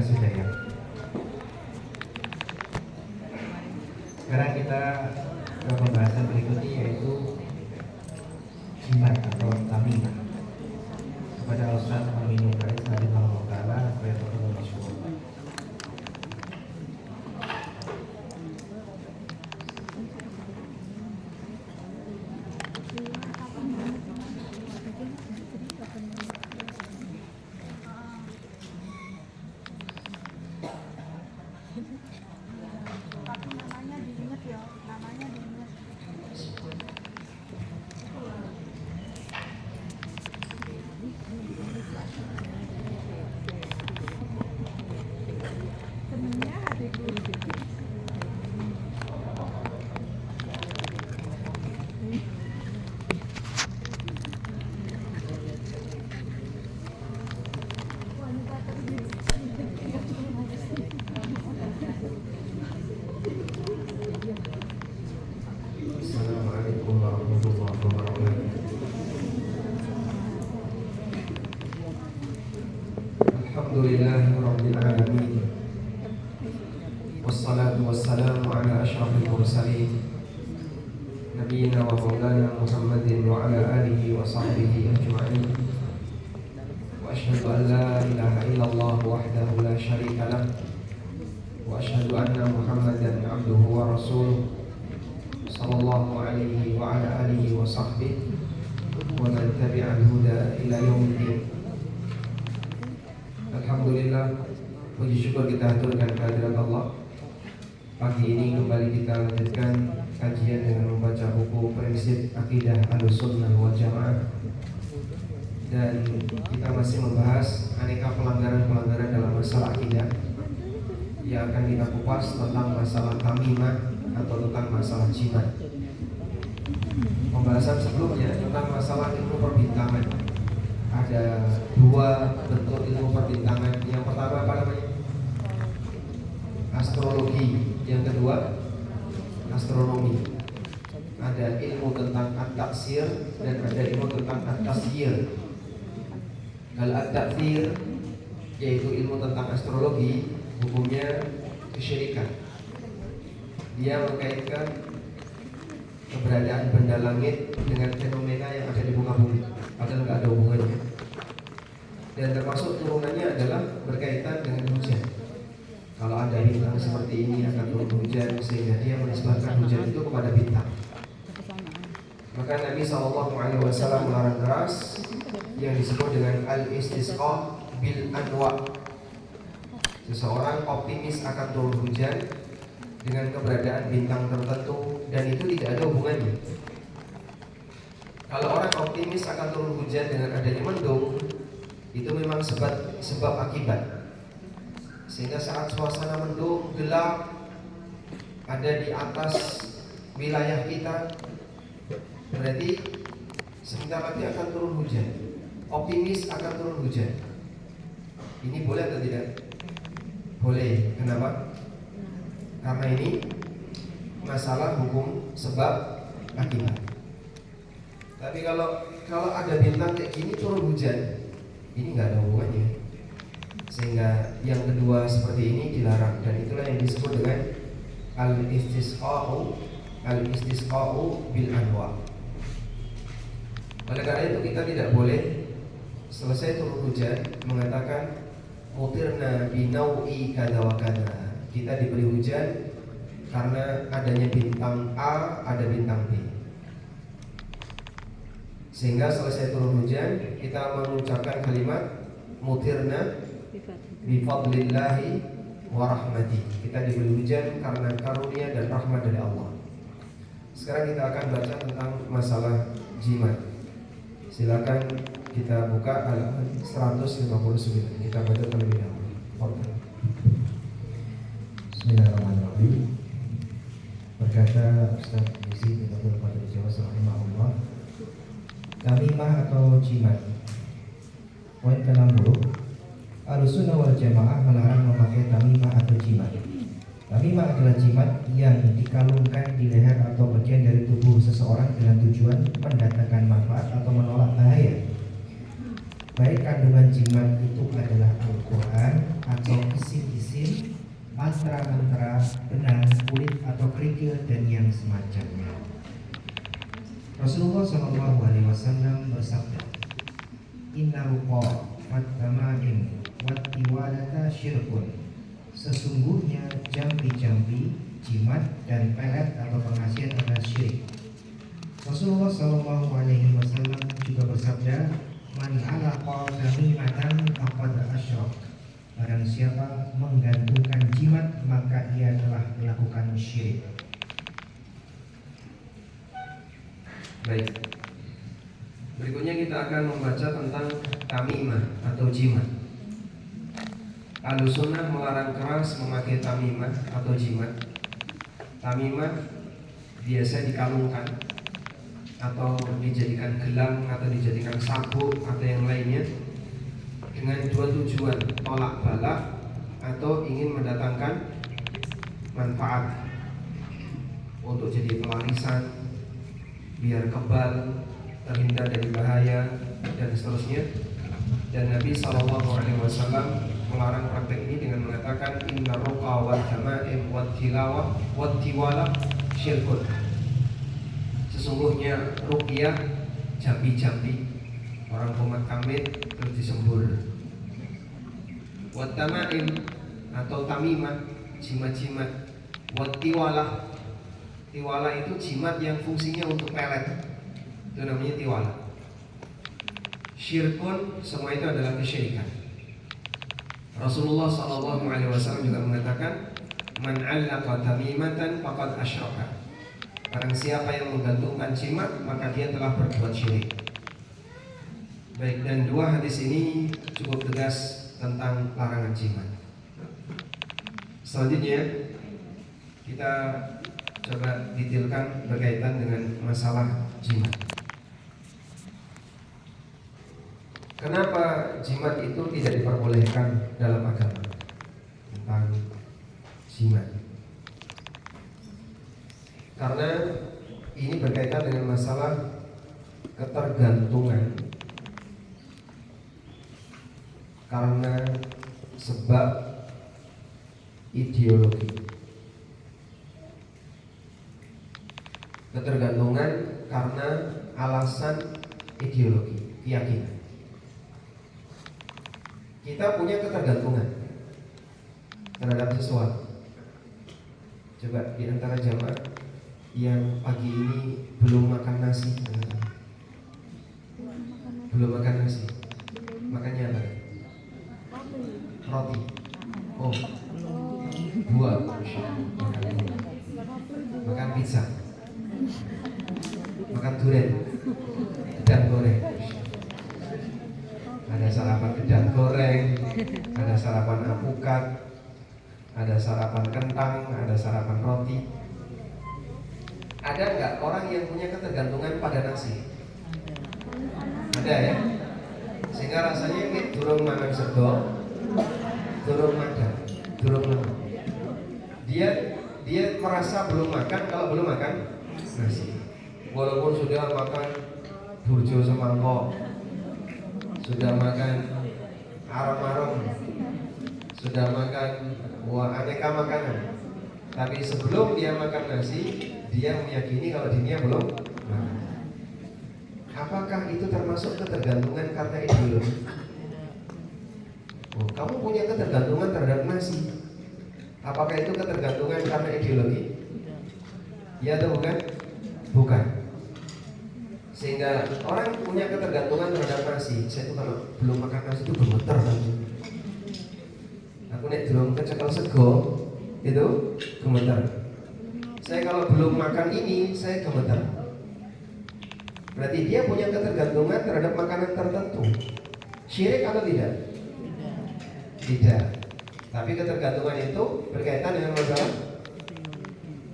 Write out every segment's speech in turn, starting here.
sudah ya. Sekarang kita ke pembahasan berikutnya, yaitu jimat atau tamimah. Kepada Ustaz Aminul Faris Hadimahullah Ta'ala, Fayatul Masyhur. Assalamualaikum warahmatullahi wabarakatuh. Alhamdulillahirabbil alamin. Wassalatu wassalamu ala asyrafil mursalin nabiyina wa maulana Muhammadin wa ala alihi wa sahbihi ajma'in. Wa asyhadu an la ilaha illallah wahdahu la syarika lah wa asyhadu anna Muhammadan abduhu wa rasuluh sallallahu alaihi wa ala alihi wa sahbihi wa man tabi'al huda ila yaumiddin. Alhamdulillah, puji syukur kita haturkan kehadirat Allah. Pagi ini kembali kita lanjutkan kajian dengan membaca buku prinsip akidah Ahlussunnah wal Jamaah. Dan kita masih membahas aneka pelanggaran-pelanggaran dalam masalah akidah yang akan kita kupas tentang masalah tamimah atau tentang masalah jimat. Pembahasan sebelumnya tentang masalah ilmu perbintangan. Ada dua bentuk ilmu perbintangan. Yang pertama apa namanya? Astrologi. Yang kedua astronomi. Ada ilmu tentang at-taksir dan ada ilmu tentang at-tasyir. Kalau at-taksir yaitu ilmu tentang astrologi, hukumnya kesyirikan. Dia mengkaitkan keberadaan benda langit dengan fenomena yang ada di muka bumi, padahal nggak ada hubungannya. Dan termasuk turunannya adalah berkaitan dengan hujan. Kalau ada bintang seperti ini akan turun hujan, sehingga dia menisbahkan hujan itu kepada bintang. Maka Nabi SAW melarang keras yang disebut dengan al-istisqa bil anwa. Seseorang optimis akan turun hujan dengan keberadaan bintang tertentu, dan itu tidak ada hubungannya. Kalau orang optimis akan turun hujan dengan adanya mendung, itu memang sebab akibat. Sehingga saat suasana mendung, gelap, ada di atas wilayah kita, berarti sebentar lagi akan turun hujan. Optimis akan turun hujan. Ini boleh atau tidak? Boleh. Kenapa? Karena ini masalah hukum sebab akibat. Tapi kalau ada bintang kayak gini turun hujan, ini nggak ada hubungannya. Sehingga yang kedua seperti ini dilarang, dan itulah yang disebut dengan al-istisqa'u bil anwa. Oleh karena itu kita tidak boleh selesai turun hujan mengatakan mutirna binau'i kada wa kada. Kita diberi hujan karena adanya bintang A, ada bintang B. Sehingga selesai turun hujan kita mengucapkan kalimat mutirna bifadlillahi wa rahmati. Kita diberi hujan karena karunia dan rahmat dari Allah. Sekarang kita akan baca tentang masalah jimat. Silakan kita buka halaman 159. Kita baca terlebih dahulu. Bismillahirrahmanirrahim. Berkata Ustaz Yusuf bin Abdul Qadir Jawas rahimahullah, tamimah atau jimat. Poin ke-60. Ahlussunnah wal Jamaah melarang memakai tamimah atau jimat. Tamimah adalah jimat yang dikalungkan di leher atau bagian dari tubuh seseorang dengan tujuan mendatangkan manfaat atau menolak bahaya. baik kandungan jimat itu adalah Al-Quran atau isim-isim, mantra-mantra, benang, kulit atau kerikil dan yang semacamnya. Rasulullah SAW bersabda, Inna ruqa wat-tamaim wat-tiwalata syirkun. Sesungguhnya jambi-jambi, jimat dan pelet atau pengasihan adalah syirik. Rasulullah SAW juga bersabda, Man alaqa tamimatan faqad asyrak. Barang siapa menggantungkan jimat maka ia telah melakukan syirik. Baik. Berikutnya kita akan membaca tentang tamimah atau jimat. Ahlussunnah melarang keras memakai tamimah atau jimat. Tamimah biasa dikalungkan atau dijadikan gelang atau dijadikan sabuk atau yang lainnya dengan dua tujuan, tolak balak atau ingin mendatangkan manfaat untuk jadi pelarisan, biar kebal, terhindar dari bahaya dan seterusnya. Dan Nabi SAW melarang praktek ini dengan mengatakan inna ruqa wal tama'im wat tilawah wat tiwala syirkun. Sesungguhnya ruqyah, jambi-jambi, orang komat kamit terus disembur. Wat tamaim atau tamimah, jimat-jimat. Wat tiwalah, tiwala itu jimat yang fungsinya untuk pelet, itu namanya tiwala. Syirkun, semua itu adalah kesyirikan. Rasulullah SAW juga mengatakan, Man 'allaqa tamimatan faqad asyraka. Barang siapa yang menggantungkan jimat maka dia telah berbuat syirik. Baik, dan dua hadis ini cukup tegas tentang larangan jimat. Selanjutnya kita coba detailkan berkaitan dengan masalah jimat. Kenapa jimat itu tidak diperbolehkan dalam agama? Tentang jimat. Karena ini berkaitan dengan masalah ketergantungan karena sebab ideologi. Ketergantungan karena alasan ideologi, keyakinan. Kita punya ketergantungan terhadap sesuatu. Coba di antara jamaah yang pagi ini belum makan nasi, belum makan nasi, makannya apa? Roti. Oh, buah. Makan pizza, makan durian, gedang goreng. Ada sarapan gedang goreng, ada sarapan alpukat, ada sarapan kentang, ada sarapan roti. Ada nggak orang yang punya ketergantungan pada nasi? Ada ya? Sehingga rasanya ini durung makan sego, durung makan, durung makan. Dia merasa belum makan kalau belum makan nasi. Walaupun sudah makan burjo semangkok, sudah makan arom-arom, sudah makan aneka makanan, tapi sebelum dia makan nasi, dia meyakini kalau dirinya belum makan. Apakah itu termasuk ketergantungan karena ideologi? Oh, kamu punya ketergantungan terhadap nasi. Apakah itu ketergantungan karena ideologi? Ya atau bukan? Bukan. Sehingga orang punya ketergantungan terhadap nasi. Saya itu kalau belum makan nasi itu gemeter kan. Aku nek belum kecekel sego itu gemeter. Saya kalau belum makan ini saya gemeter. Berarti dia punya ketergantungan terhadap makanan tertentu. Syirik atau tidak? Tidak. Tapi ketergantungan itu berkaitan dengan masalah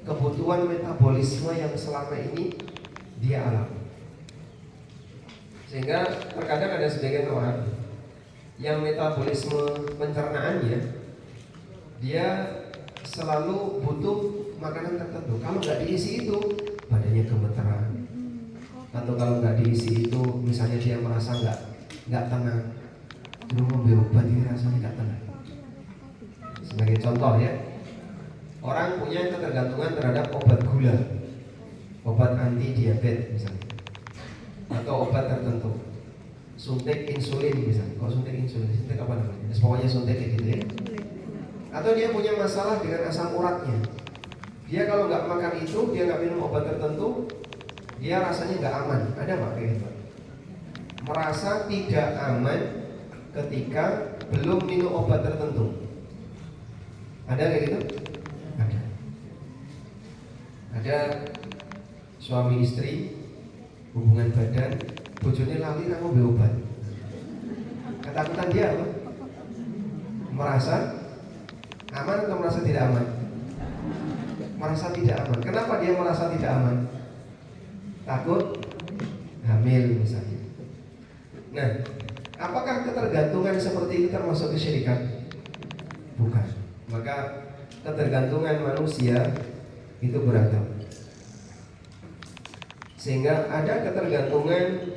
kebutuhan metabolisme yang selama ini dia alami. Sehingga terkadang ada sebagian orang yang metabolisme pencernaannya dia selalu butuh makanan tertentu. Kalau nggak diisi itu badannya gemeteran. Atau kalau nggak diisi itu misalnya dia merasa nggak nggak tenang. Dulu ngombe obat ini rasanya nggak tenang. Sebagai contoh ya, orang punya ketergantungan terhadap obat gula, obat anti diabetes misalnya, atau obat tertentu, suntik insulin misalnya. Kok suntik insulin? Suntik apa namanya? Pokoknya suntik kayak gitu ya. Atau dia punya masalah dengan asam uratnya. Dia kalau nggak makan itu, dia nggak minum obat tertentu, dia rasanya nggak aman. Ada nggak kayak gitu? Merasa tidak aman ketika belum minum obat tertentu. Ada kayak gitu? Ada. Ada suami istri hubungan badan, bojone lali ra ngombe obat. Ketakutan dia apa? Merasa aman atau merasa tidak aman? Merasa tidak aman. Kenapa dia merasa tidak aman? Takut hamil misalnya. Nah, apakah ketergantungan seperti itu termasuk kesyirikan? Bukan. Maka ketergantungan manusia itu beragam. Sehingga ada ketergantungan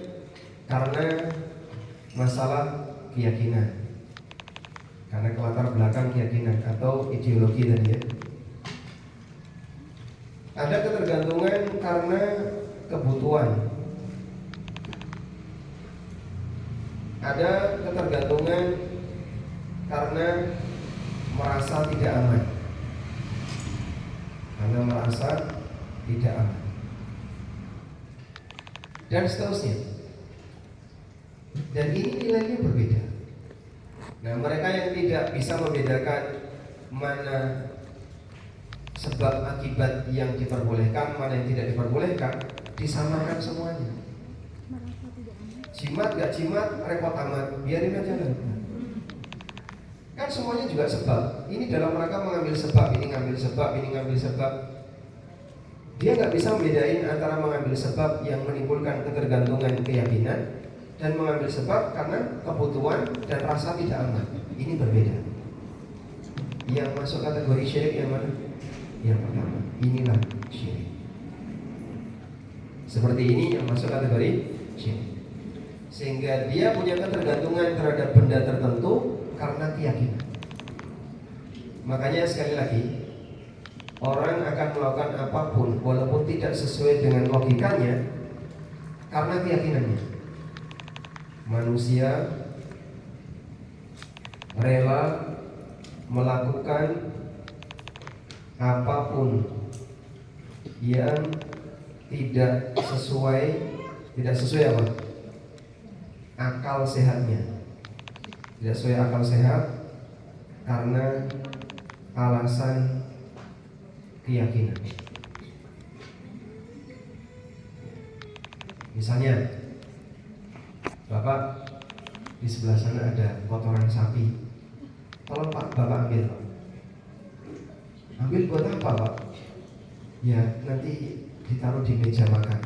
karena masalah keyakinan, karena latar belakang keyakinan atau ideologi tadi ya. Ada ketergantungan karena kebutuhan. Ada ketergantungan karena merasa tidak aman. Karena merasa tidak aman. Dan seterusnya. Dan ini nilainya berbeda. Nah, mereka yang tidak bisa membedakan mana sebab akibat yang diperbolehkan, mana yang tidak diperbolehkan, disamakan semuanya. Jimat gak jimat, repot amat, biarin aja lah. Kan semuanya juga sebab. Ini dalam rangka mengambil sebab, ini ngambil sebab, ini ngambil sebab. Dia gak bisa membedain antara mengambil sebab yang menimbulkan ketergantungan keyakinan dan mengambil sebab karena kebutuhan dan rasa tidak aman. Ini berbeda. Yang masuk kategori syirik yang mana? Yang pertama, inilah syirik. Seperti ini yang masuk kategori syirik. Sehingga dia punya ketergantungan terhadap benda tertentu karena keyakinan. Makanya sekali lagi, orang akan melakukan apapun walaupun tidak sesuai dengan logikanya karena keyakinannya. Manusia rela melakukan apapun yang tidak sesuai apa? Akal sehatnya. Tidak sesuai akal sehat karena alasan keyakinan. Misalnya, Bapak di sebelah sana ada kotoran sapi. Tolong Pak, Bapak ambil. Ambil buat apa Pak? Ya nanti ditaruh di meja makan.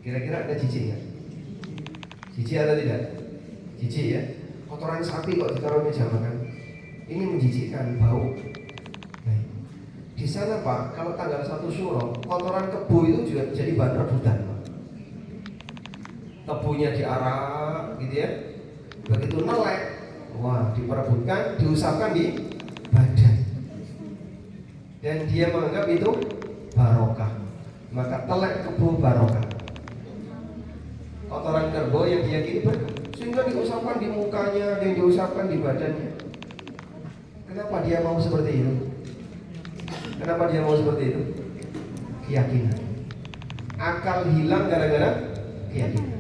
Kira-kira ada jijik nggak? Jijik atau tidak? Jijik ya. Kotoran sapi kok ditaruh meja makan. Ini menjijikkan, bau. Nah, di sana Pak, kalau tanggal 1 Syuro, kotoran kebo itu juga jadi bahan rebutan Pak. Kebunya diarak gitu ya. Begitu nelek, wah diperebutkan, diusapkan di badan. Dan dia menganggap itu barokah. Maka telek kebo barokah. Kotoran kerbau yang diyakini berkah, sehingga diusapkan di mukanya, dan diusapkan di badannya. Kenapa dia mau seperti itu? Kenapa dia mau seperti itu? Keyakinan. Akal hilang gara-gara keyakinan.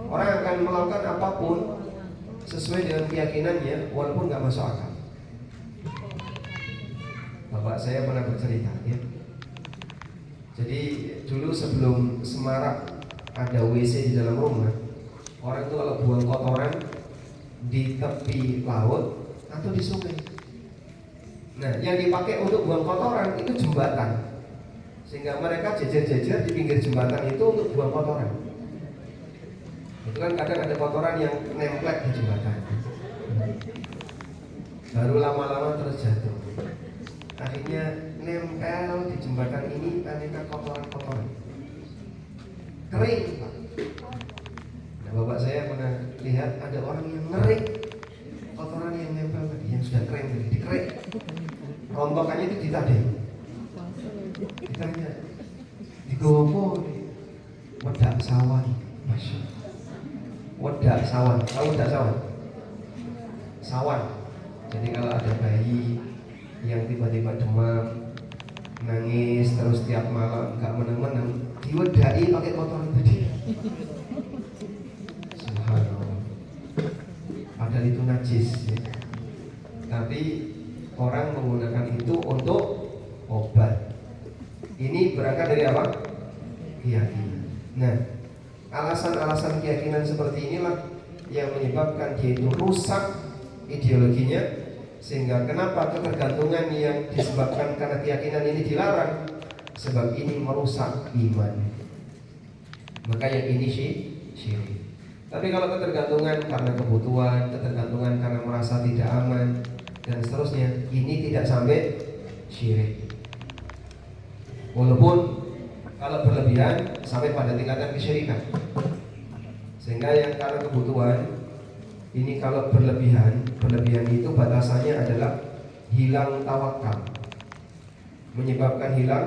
Orang akan melakukan apapun sesuai dengan keyakinannya walaupun gak masuk akal. Bapak saya pernah bercerita ya. Jadi dulu sebelum semarak ada WC di dalam rumah, orang itu kalau buang kotoran di tepi laut atau di sungai. Nah, yang dipakai untuk buang kotoran itu jembatan, sehingga mereka jejer-jejer di pinggir jembatan itu untuk buang kotoran. Itu kan kadang ada kotoran yang nemplek di jembatan, baru lama-lama terus jatuh. Akhirnya nempel di jembatan ini aneka kotoran-kotoran kering Pak. Nah, bapak saya pernah lihat ada orang yang ngerik kotoran yang nempel tadi, yang sudah kering tadi, dikerik, rontokannya itu ditadai. Ditanya, digowo wedak sawan, masya. Wedak sawan, tahu wedak sawan? Sawan. Jadi kalau ada bayi yang tiba-tiba demam, nangis terus tiap malam nggak meneng-meneng, diwedai pakai kotoran tadi. Subhanallah. Padahal itu najis ya. Tapi orang menggunakan itu untuk obat. Ini berangkat dari apa? Keyakinan. Nah, alasan-alasan keyakinan seperti inilah yang menyebabkan dia itu rusak ideologinya, sehingga kenapa ketergantungan yang disebabkan karena keyakinan ini dilarang, sebab ini merusak iman. Maka yang ini syirik. Tapi kalau ketergantungan karena kebutuhan, ketergantungan karena merasa tidak aman dan seterusnya, ini tidak sampai syirik. Walaupun kalau berlebihan sampai pada tingkatan kesyirikan. Sehingga yang karena kebutuhan ini kalau berlebihan itu batasannya adalah hilang tawakal. Menyebabkan hilang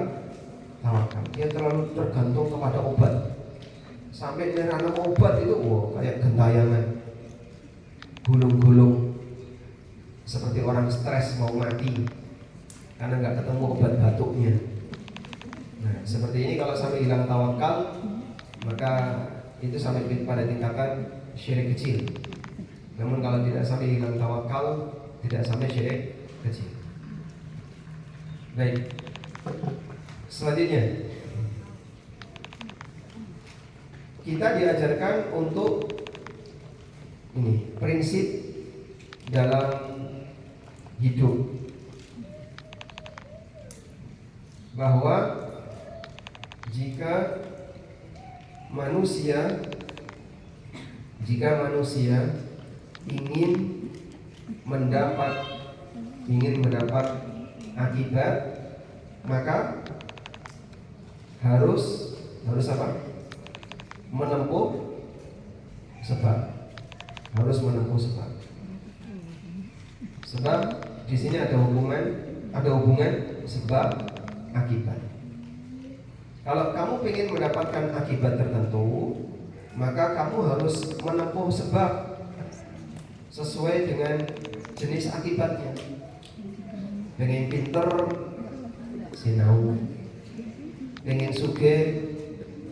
tawakal. Dia terlalu tergantung kepada obat. Sampai dia nanam obat itu kayak gentayangan, gulung-gulung, seperti orang stres mau mati karena nggak ketemu obat batuknya. Nah, seperti ini kalau sampai hilang tawakal, maka itu sampai pada tingkatan syirik kecil. Namun kalau tidak sampai hilang tawakal, tidak sampai syirik kecil. Baik. Selanjutnya, kita diajarkan untuk ini prinsip dalam hidup, bahwa jika manusia ingin mendapat akibat, maka harus apa? Menempuh sebab. Harus menempuh sebab. Sebab di sini ada hubungan sebab akibat. Kalau kamu ingin mendapatkan akibat tertentu, maka kamu harus menempuh sebab sesuai dengan jenis akibatnya. Pengen pinter, sinau. Pengen sugih,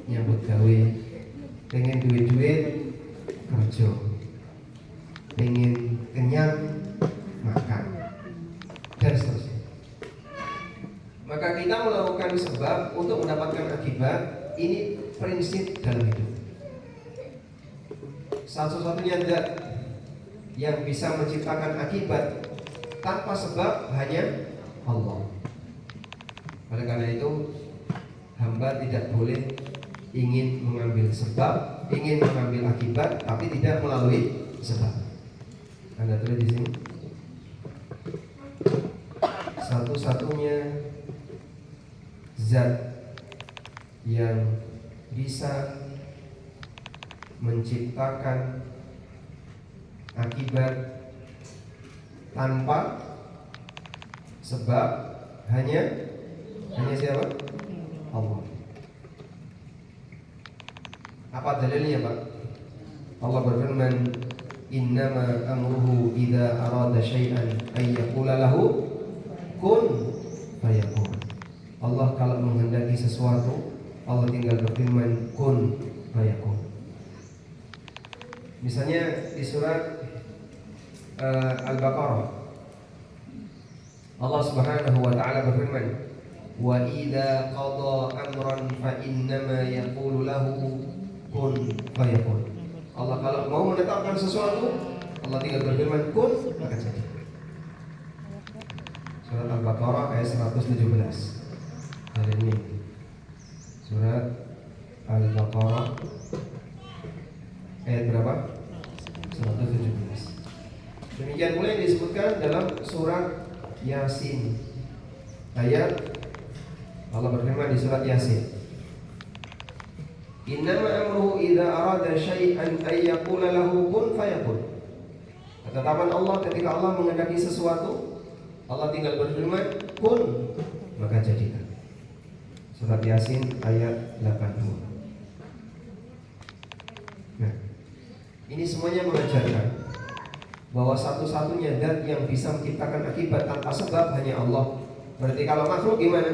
nyambut gawe. Pengen duit-duit, kerja. Pengen kenyang, makan, dan seterusnya. Maka kita melakukan sebab untuk mendapatkan akibat. Ini prinsip dalam hidup. Satu-satunya zat yang bisa menciptakan akibat tanpa sebab hanya Allah. Oleh karena itu, hamba tidak boleh ingin mengambil sebab, ingin mengambil akibat, tapi tidak melalui sebab. Anda tulis di sini. Satu-satunya zat yang bisa menciptakan akibat tanpa sebab hanya siapa? Allah. Apa dalilnya, Pak? Allah berfirman, innama amruhu idza arada syai'an ay yaqula lahu kun fayakun. Allah kalau menghendaki sesuatu, Allah tinggal berfirman kun fayakun. Misalnya di surat Al-Baqarah, Allah Subhanahu wa taala berfirman, wa idza qada amran fa innama yaqulu lahu kun fayakun. Allah kalau mau menetapkan sesuatu, Allah tinggal berfirman kun, maka jadi. Surat Al-Baqarah ayat 117. Hari ini surat Al-Baqarah ayat berapa? 117. Demikian pula yang disebutkan dalam surat Yasin. Ayat Allah berfirman di surat Yasin, Innama amruhu idza arada syai'an ay yaqula lahu kun fayakun. Ketetapan Allah ketika Allah menghendaki sesuatu, Allah tinggal berfirman kun, maka jadikan. Surat Yasin ayat 80. Nah, ini semuanya mengajarkan bahwa satu-satunya zat yang bisa menciptakan akibat tanpa sebab hanya Allah. Berarti kalau makhluk gimana?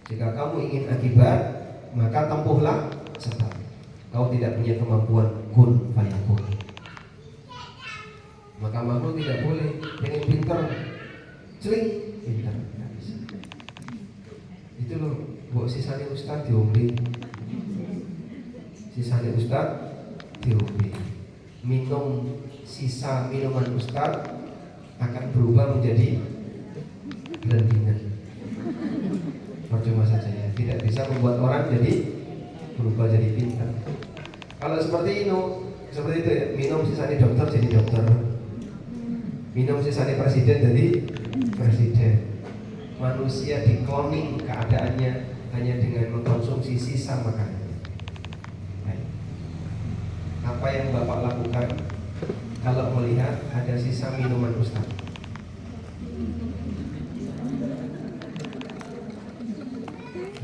Jika kamu ingin akibat, maka tempuhlah sebab. Kau tidak punya kemampuan kun fayakun. Maka makhluk tidak boleh pengen pintar, celing pintar. Itu loh, buat sisanya ustaz diombe. Sisanya ustaz diombe. Minum sisa minuman ustaz akan berubah menjadi blendingan. Percuma saja ya, tidak bisa membuat orang jadi berubah jadi pintar. Kalau seperti itu ya, minum sisanya dokter jadi dokter, minum sisanya presiden jadi presiden. Manusia di cloning keadaannya hanya dengan mengkonsumsi sisa makanan. Apa yang Bapak lakukan kalau melihat ada sisa minuman ustaz?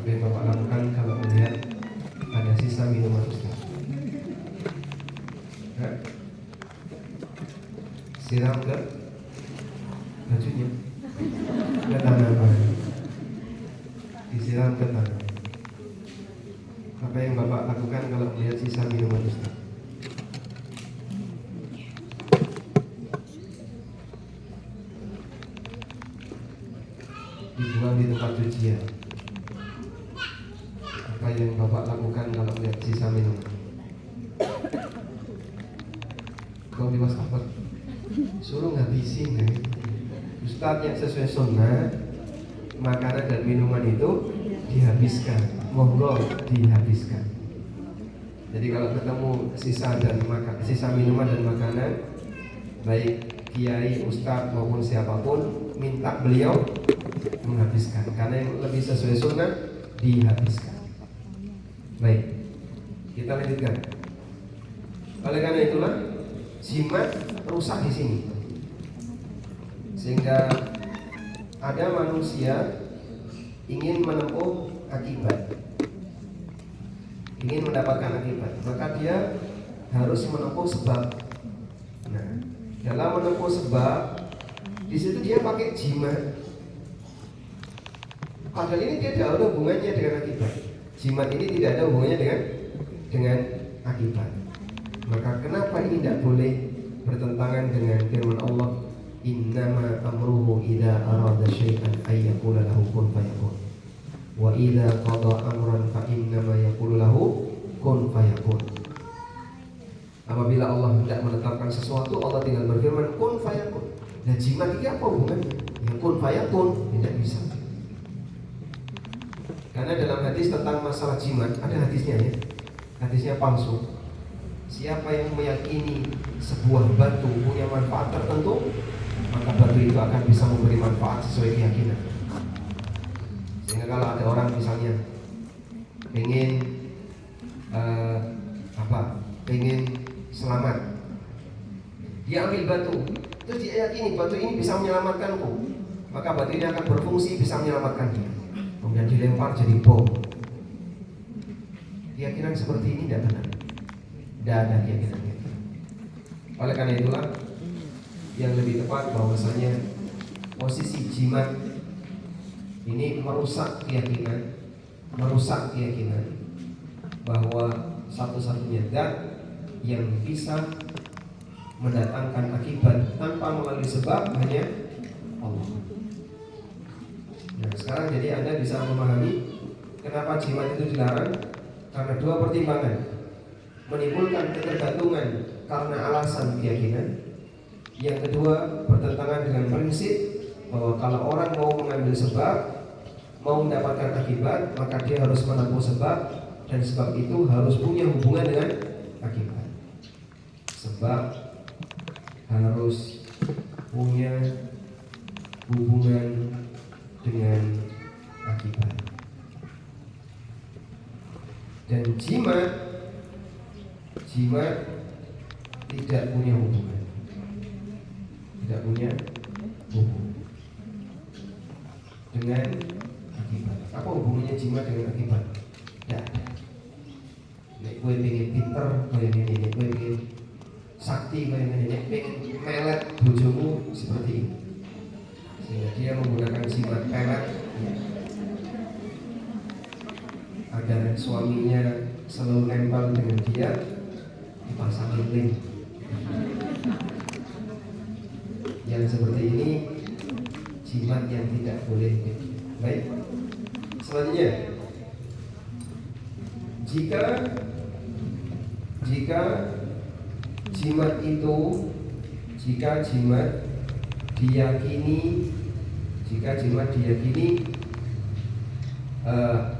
Apa yang Bapak lakukan kalau melihat ada sisa minuman ustaz? Siram ke bajunya, ke tanaman, disiram ke tanah. Apa yang Bapak lakukan kalau melihat sisa minuman ustaz? Dibuang di tempat cucian. Apa yang Bapak lakukan kalau melihat sisa minuman? Kau di WhatsApp suruh ngabisin ya. Ustadz yang sesuai sunnah, makanan dan minuman itu dihabiskan, monggo dihabiskan. Jadi kalau ketemu sisa minuman dan makanan, baik kiai, ustadz maupun siapapun, minta beliau menghabiskan, karena yang lebih sesuai sunnah dihabiskan. Baik, kita lanjutkan. Oleh karena itulah jimat rusak di sini, sehingga ada manusia ingin menempuh akibat, ingin mendapatkan akibat, maka dia harus menempuh sebab. Nah, dalam menempuh sebab, di situ dia pakai jimat. Padahal ini tidak ada hubungannya dengan akibat. Jimat ini tidak ada hubungannya dengan akibat. Maka kenapa ini tidak boleh bertentangan dengan firman Allah, innama amruhu idza arada syai'an ay yaqula lahu kun fayakun. Wa idza qada amran fa innama yaqulu lahu kun fayakun. Apabila Allah hendak menetapkan sesuatu, Allah tinggal berfirman kun fayakun. Nah, jimat ini apa hubungannya? Ya kun fayakun, tidak bisa. Karena dalam hadis tentang masalah jimat, ada hadisnya ya. Hadisnya palsu. Siapa yang meyakini sebuah batu punya manfaat tertentu, maka batu itu akan bisa memberi manfaat sesuai keyakinan. Sehingga kalau ada orang misalnya pengen pengen selamat, dia ambil batu, terus dia yakini batu ini bisa menyelamatkanku, maka batu ini akan berfungsi bisa menyelamatkan dia. Kemudian dilempar jadi bom. Keyakinan seperti ini tidak benar. Tidak ada keyakinan itu. Oleh karena itulah yang lebih tepat bahwasanya posisi jimat ini merusak keyakinan bahwa satu-satunya zat yang bisa mendatangkan akibat tanpa melalui sebab hanya Allah. Nah, sekarang jadi Anda bisa memahami kenapa jimat itu dilarang, karena dua pertimbangan. Menimbulkan ketergantungan karena alasan keyakinan. Yang kedua, bertentangan dengan prinsip bahwa kalau orang mau mengambil sebab, mau mendapatkan akibat, maka dia harus menempuh sebab, dan sebab itu harus punya hubungan dengan akibat. Sebab harus punya hubungan dengan akibat. Dan jimat tidak punya hubungan, tidak punya hubungan dengan akibat. Apa hubungannya jimat dengan akibat? Tidak ada. Nek kowe pengen pinter, kowe ngene, kowe pengen sakti, kowe ngene, pengen melet bojomu seperti ini, sehingga dia menggunakan jimat pelet agar suaminya selalu nempel dengan dia, dipasang lilin. Yang seperti ini jimat yang tidak boleh. Baik, selanjutnya, jika jimat itu, jika jimat diyakini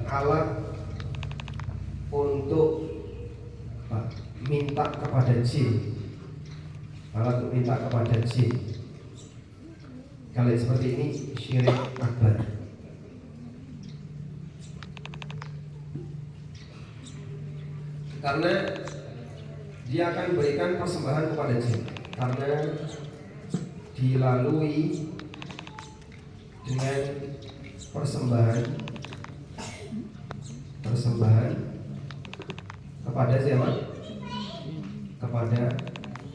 alat untuk minta kepada jin, kalau seperti ini syirik akbar. Karena dia akan berikan persembahan kepada jin, karena dilalui dengan persembahan kepada siapa? Kepada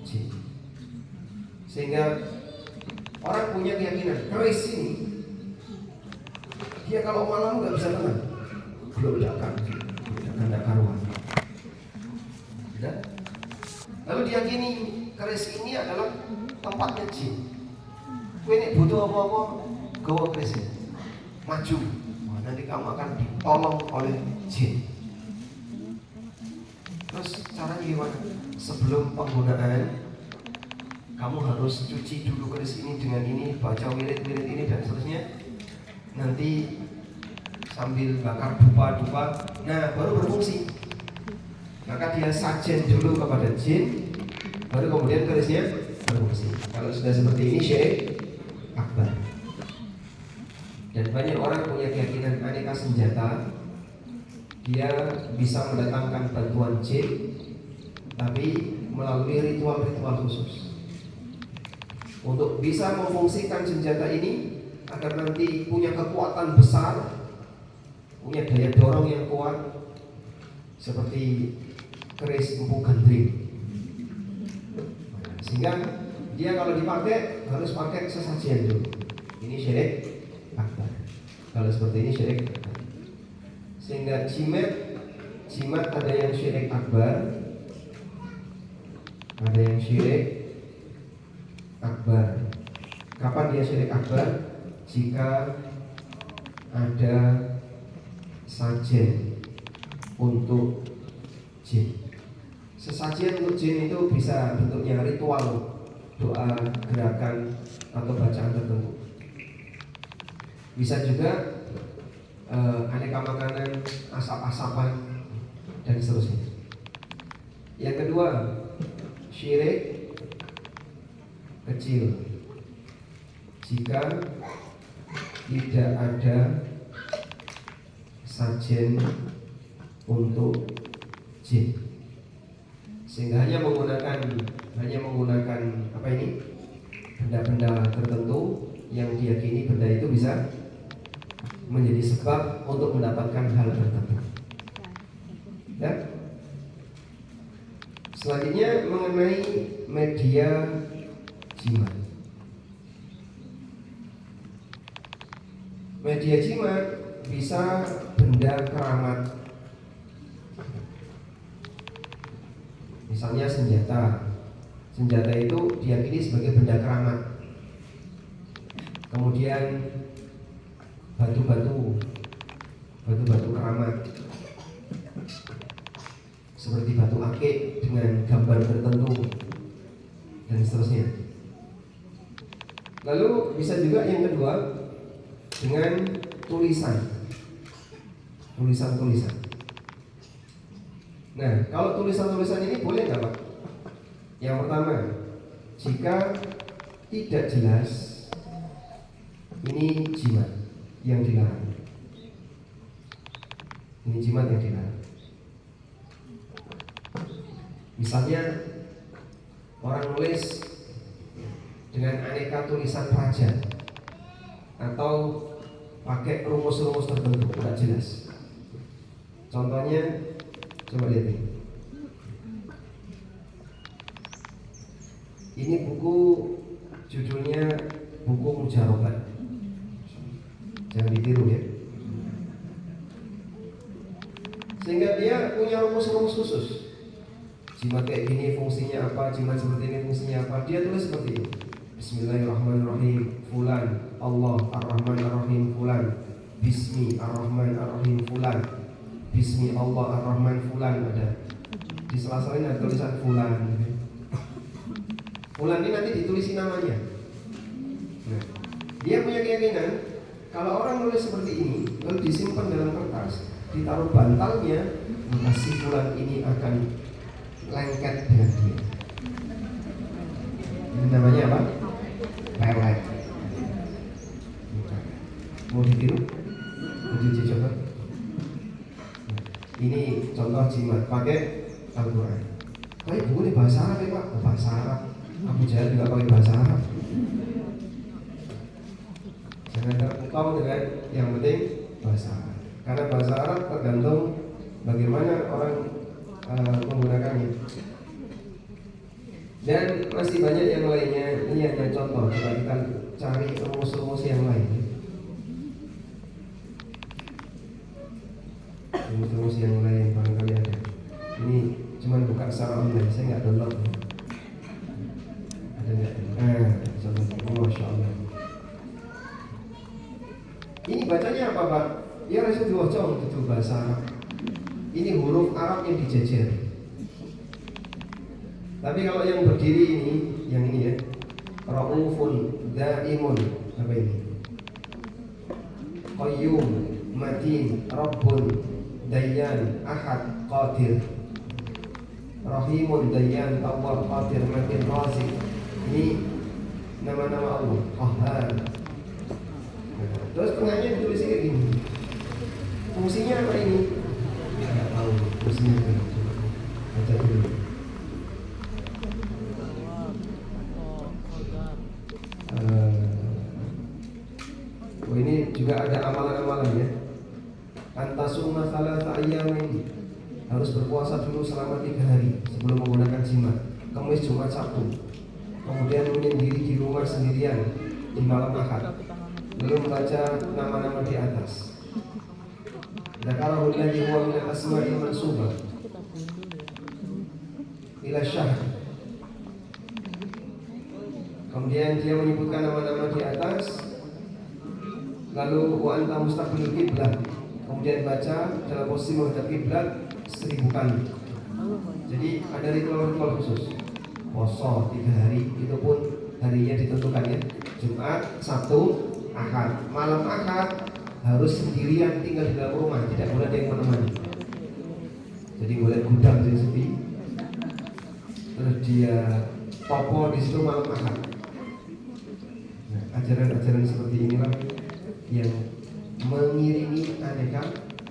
jin. Sehingga orang punya keyakinan keris ini, dia kalau malam nggak bisa tenang, ledakan tidak karuan. Lalu diyakini keris ini adalah tempatnya jin. Kowe nek butuh apa-apa, gawa keris ini, maju. Nanti kamu akan ditolong oleh jin. Terus caranya gimana? Sebelum penggunaan, kamu harus cuci dulu keris ini dengan ini, baca wirid-wirid ini dan seterusnya. Nanti sambil bakar dupa-dupa, nah baru berfungsi. Maka dia sajen dulu kepada jin, baru kemudian kerisnya berfungsi. Kalau sudah seperti ini syirik akbar. Dan banyak orang punya keyakinan aneka senjata, dia bisa mendatangkan bantuan jin, tapi melalui ritual-ritual khusus. Untuk bisa memfungsikan senjata ini agar nanti punya kekuatan besar, punya daya dorong yang kuat, seperti keris empu gandring. Sehingga dia kalau dipakai harus pakai sesajian dulu. Ini syirik akbar. Kalau seperti ini syirik akbar. Sehingga jimat ada yang syirik akbar, ada yang syirik akbar. Kapan dia syirik akbar? Jika ada sajen untuk jin. Sesajian untuk jin itu bisa bentuknya ritual, doa, gerakan, atau bacaan tertentu. Bisa juga aneka makanan, asap-asapan, dan seterusnya. Yang kedua, syirik kecil. Jika tidak ada sajen untuk jin, sehingga hanya menggunakan apa ini, benda-benda tertentu yang diyakini benda itu bisa menjadi sebab untuk mendapatkan hal tertentu. Ya. Selanjutnya mengenai media jimat. Media jimat bisa benda keramat, misalnya senjata. Senjata itu diyakini sebagai benda keramat. Kemudian batu-batu keramat, seperti batu akik dengan gambar tertentu dan seterusnya. Lalu bisa juga yang kedua dengan tulisan. Nah, kalau tulisan-tulisan ini boleh nggak Pak? Yang pertama, jika tidak jelas, ini jimat yang dilarang. Ini jimat yang dilarang. Misalnya orang nulis dengan aneka tulisan raja atau pakai rumus-rumus tertentu, tidak jelas. Contohnya, coba lihat ini. Ini buku judulnya buku Mujarobat. Jangan ditiru ya. Sehingga dia punya rumus-rumus khusus. Jimat kayak gini fungsinya apa, jimat seperti ini fungsinya apa. Dia tulis seperti ini. Bismillahirrahmanirrahim. Fulan, Allah Ar-Rahman Ar-Rahim Fulan. Bismi Ar-Rahman Ar-Rahim Fulan. Bismi Allah Ar-Rahman Fulan. Ada di sela-sela ada tulisan Fulan. Fulan ini nanti ditulisin namanya. Nah, dia punya keyakinan kalau orang nulis seperti ini lalu disimpan dalam kertas, ditaruh bantalnya, maka si Fulan ini akan lengket dengan dia. Ini namanya apa? Pelet. Mau ditiru? Uji coba. Ini contoh jimat pakai Al-Quran. Kayak buku ini bahasa Arab ya Pak? Bahasa Arab. Abu Jahal juga pakai bahasa Arab. Jangan terpukau dengan yang penting bahasa Arab. Karena bahasa Arab tergantung bagaimana orang menggunakannya. Dan masih banyak yang lainnya. Ini hanya contoh. Coba kita cari rumus-rumus yang lain. Rumus-rumus yang lain barangkali ada. Ini cuma buka secara online. Saya nggak download. Ada nggak? Contoh. Masya Allah. Ini bacanya apa Pak? Ya rasa diwajah itu bahasa Arab. Ini huruf Arab yang dijejer. Tapi kalau yang berdiri ini, yang ini ya, Raufun, Daimun, apa ini? Qayyum, Matin, Rabbun, Dayyan, Ahad, Qadir, Rahimun, Dayyan, Tawwab, Qadir, Matin, Razik. Ini nama-nama Allah. Qahhar. Terus tengahnya ditulis kayak gini. Fungsinya apa ini? Tidak tahu. Fungsinya apa? Baca dulu. Ini juga ada amalan-amalan ya. Antasumma salatsa ayyamin. Harus berpuasa dulu selama 3 hari sebelum menggunakan jimat. Kamis, Jumat, Sabtu. Kemudian menyendiri di rumah sendirian di malam Ahad. Lalu membaca nama-nama di atas. Dzakarahu alladzi huwa min al-asma'i mansubah ila syahr. Kemudian dia menyebutkan nama-nama di atas. Lalu wa anta mustaqbilul qiblah. Kemudian baca dalam posisi menghadap kiblat 1000 kali. Jadi ada ritual-ritual khusus. Puasa 3 hari, itu pun harinya ditentukan ya. Jumat, Sabtu, Ahad. Malam Ahad harus sendirian tinggal di dalam rumah, tidak boleh ada yang menemani. Jadi boleh gudang yang sepi. Terus dia topo di situ malam Ahad. Nah, ajaran-ajaran seperti inilah yang mengiringi aneka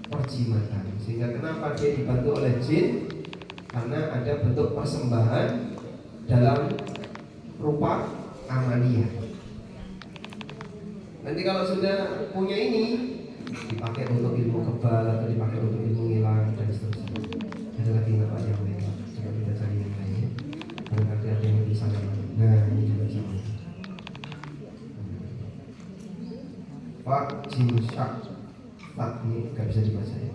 perjimatan. Sehingga kenapa dia dibantu oleh jin? Karena ada bentuk persembahan dalam rupa amaliyah. Nanti kalau sudah punya ini dipakai untuk ilmu kebal atau dipakai untuk ilmu ngilang dan seterusnya. Ada lagi nggak Pak yang lain? Coba kita cari yang lain. Barangkali ada yang di sana. Nah ini juga sama. Pak Jimsyak. Pak ini nggak bisa dibaca ya.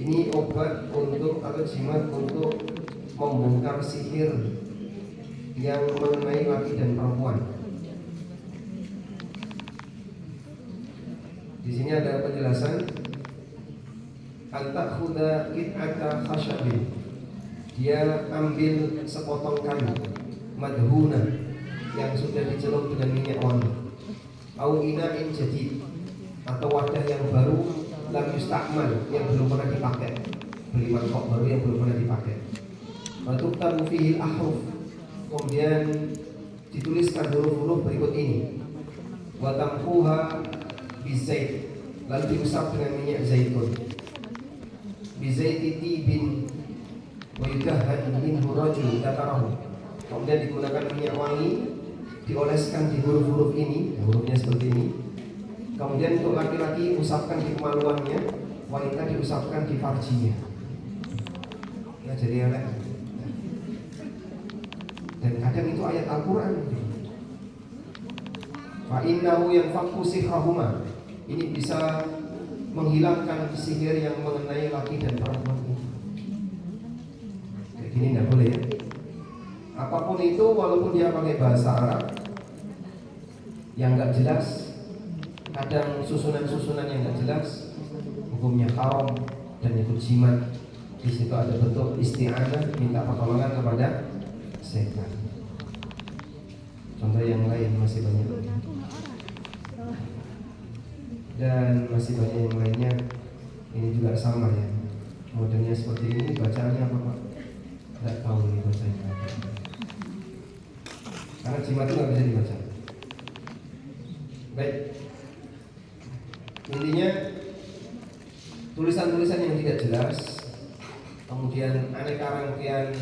Ini obat untuk atau jimat untuk membongkar sihir yang mengenai laki dan perempuan. Di sini ada penjelasan al-takhudha qit'ata khashabin. Dia ambil sepotong kayu madhuna yang sudah dicelup dengan minyak wangi. Au ina'in jadid, atau wadah yang baru lam yustakmal, yang belum pernah dipakai. Beli mangkok baru yang belum pernah dipakai. Wa tuktabu fihi al-ahruf. Kemudian dituliskan huruf-huruf berikut ini. Wa tamquha bizait, lalu diusap dengan minyak zaitun. Bizaiti tibin wa yudahhan minhu rajul dzakarahu. Kemudian digunakan minyak wangi, dioleskan di huruf-huruf ini, hurufnya seperti ini. Kemudian untuk laki-laki usapkan di kemaluannya, wanita diusapkan di farjinya. Ya, jadi elek. Dan kadang itu ayat Al-Quran. Fa innahu yanfaqu sihrahuma. Ini bisa menghilangkan sihir yang mengenai laki dan perempuan itu. Kayak gini nggak boleh ya. Apapun itu, walaupun dia pakai bahasa Arab yang nggak jelas, kadang susunan-susunan yang nggak jelas, hukumnya haram dan itu jimat. Di situ ada bentuk isti'anah, minta pertolongan kepada setan. Contoh yang lain masih banyak, dan masih banyak yang lainnya. Ini juga sama ya, modelnya seperti ini. Bacaannya apa Pak? Tidak tahu ini bacanya apa. Karena jimat itu nggak bisa dibaca. Baik, intinya tulisan-tulisan yang tidak jelas, kemudian aneka rangkaian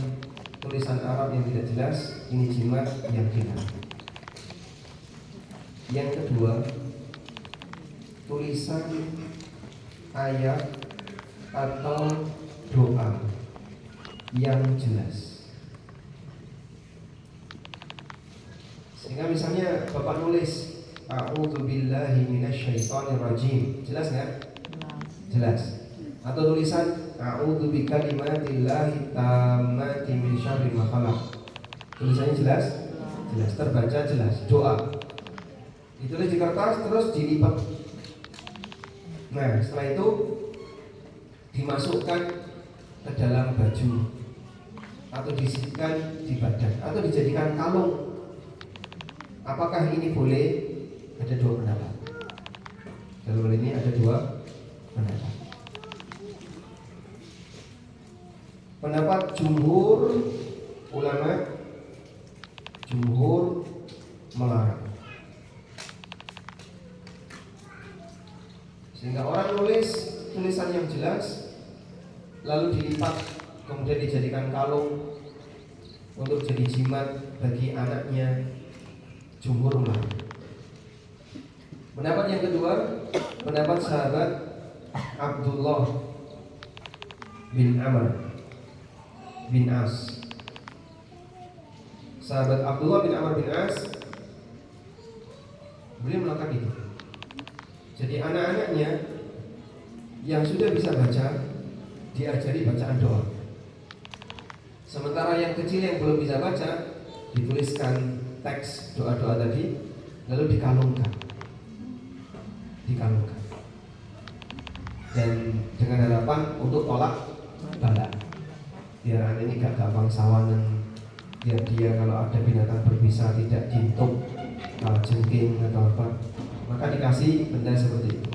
tulisan Arab yang tidak jelas, ini jimat yang hilang. Yang kedua, tulisan ayat atau doa yang jelas. Sehingga misalnya Bapak nulis A'udzubillahi minasyaitonirrajim, jelas nggak? Jelas. Atau tulisan A'udzubikalimatillahi tammati min syarri ma khalaq, tulisannya jelas? Jelas, terbaca jelas, doa. Ditulis di kertas terus dilipat. Nah, setelah itu dimasukkan ke dalam baju atau disisipkan di badan atau dijadikan kalung. Apakah ini boleh? Ada dua pendapat. Dalam hal ini ada dua pendapat. Pendapat jumhur ulama, jumhur melarang. Sehingga orang nulis tulisan yang jelas lalu dilipat kemudian dijadikan kalung untuk jadi jimat bagi anaknya, jumhur melarang. Pendapat yang kedua, pendapat sahabat Abdullah bin Amr bin As. Sahabat Abdullah bin Amr bin As, beliau melakukan itu. Jadi anak-anaknya yang sudah bisa baca diajari bacaan doa. Sementara yang kecil yang belum bisa baca dituliskan teks doa-doa tadi lalu dikalungkan. Dan dengan harapan untuk tolak bala, biar anak ini gak gampang sawanan, biar dia kalau ada binatang berbisa tidak jintuk, jengking atau apa, maka dikasih benda seperti itu.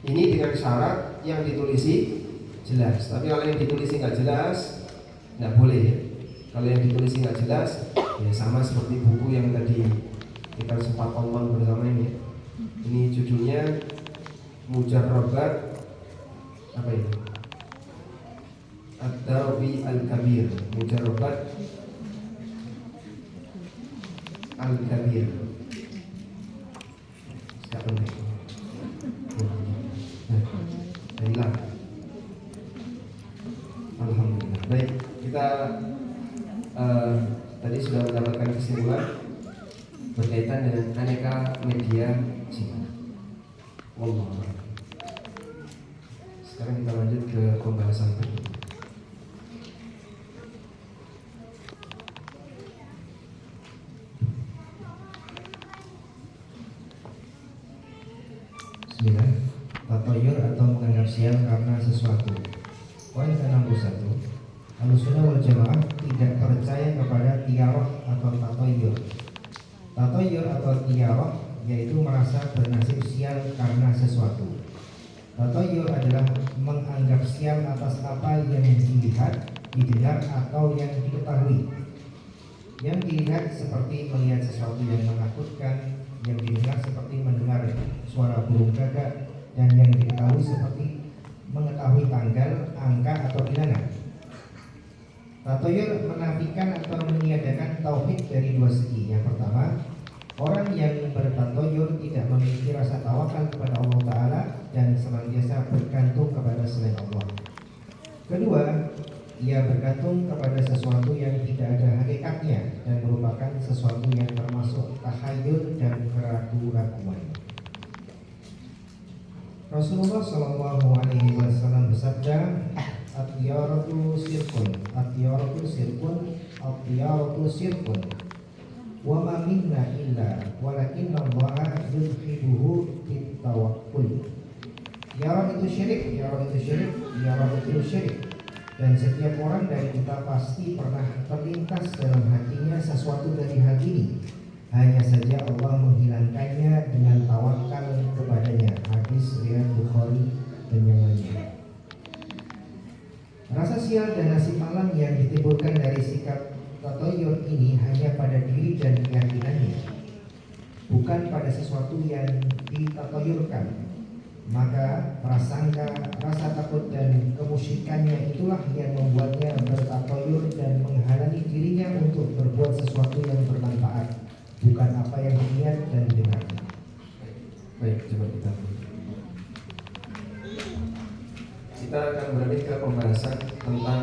Ini dengan syarat yang ditulisi jelas. Tapi kalau yang ditulisi nggak jelas, nggak boleh ya. Kalau yang ditulisi nggak jelas, ya sama seperti buku yang tadi kita sempat tonton bersama ini. Ini judulnya Mujarrabat apa ini? Ad-Darbi Al-Kabir. Mujarrabat Al-Kabir. Siapa nih? Baiklah. Alhamdulillah. Baik, kita tadi sudah mendapatkan kesimpulan berkaitan dengan aneka media jimat. Wallah. Sekarang kita lanjut ke pembahasan berikutnya. Bismillah. Tatoyur atau menganggap sial karena sesuatu. Poin ke-61. Ahlussunnah wal Jamaah tidak percaya kepada tiarah atau tatoyur. Tatoyur atau tiarah yaitu merasa bernasib sial karena sesuatu. Tatoyur adalah menganggap sial atas apa yang dilihat, didengar atau yang diketahui. Yang dilihat seperti melihat sesuatu yang menakutkan, yang didengar seperti mendengar suara burung gagak, dan yang diketahui seperti mengetahui tanggal, angka, atau bilangan. Tatoyur menafikan atau meniadakan tauhid dari dua segi. Yang pertama, orang yang bertatoyur tidak memiliki rasa tawakal kepada Allah Ta'ala dan senantiasa bergantung kepada selain Allah. Kedua, ia bergantung kepada sesuatu yang tidak ada hakikatnya dan merupakan sesuatu yang termasuk tahayyul dan keraguan-raguan. Rasulullah Shallallahu Alaihi Wasallam bersabda, "At-tiyaratu sirkun, at-tiyaratu sirkun, at-tiyaratu sirkun. Wa ma minna illa walakinna Allaha yudhibuhu bitawakkul." Tiara itu syirik, tiara itu syirik, tiara itu syirik. Dan setiap orang dari kita pasti pernah terlintas dalam hatinya sesuatu dari hal ini. Hanya saja Allah menghilangkannya dengan tawakal kepadanya. Hadis riwayat Bukhari dan yang lainnya. Rasa sial dan nasib malam yang ditimbulkan dari sikap tatoyur ini hanya pada diri dan keyakinannya, bukan pada sesuatu yang ditatoyurkan. Maka prasangka, rasa takut dan kemusyrikannya itulah yang membuatnya bertatoyur dan menghalangi dirinya untuk berbuat sesuatu yang bermanfaat, bukan apa yang dilihat dan didengar. Baik, coba kita akan beralih ke pembahasan tentang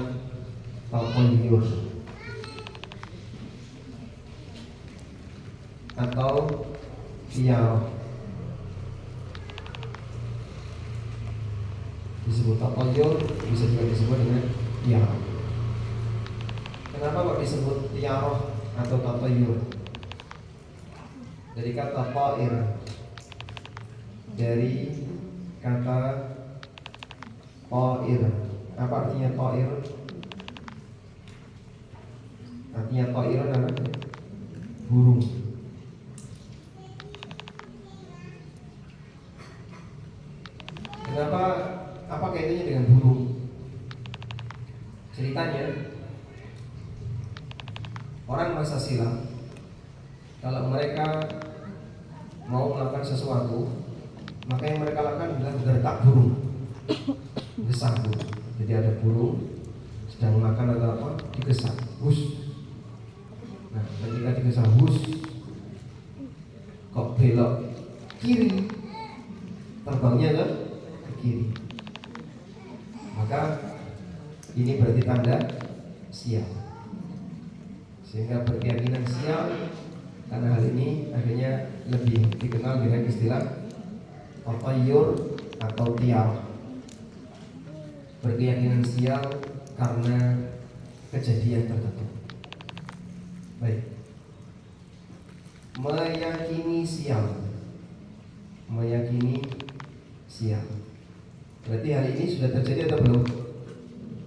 tatoyur atau tiara. Disebut tatoyur, bisa juga disebut dengan tiara. Kenapa kok disebut tiara atau tatoyur? Dari kata ta'ir, dari kata ta'ir. Apa artinya ta'ir? Artinya ta'ir adalah burung. Kenapa? Apa kaitannya dengan burung? Ceritanya, orang masa silam kalau mereka mau melakukan sesuatu, maka yang mereka lakukan adalah gertak burung, gesah burung. Jadi ada burung sedang makan atau apa, digesah, hus. Nah, ketika digesah hus, kok belok kiri, terbangnya ke kiri, maka ini berarti tanda sial. Sehingga berkeyakinan sial. Karena hal ini akhirnya lebih dikenal dengan istilah tatoyur atau tiara. Berkeyakinan sial karena kejadian tertentu. Baik. Meyakini sial. Meyakini sial. Berarti hari ini sudah terjadi atau belum?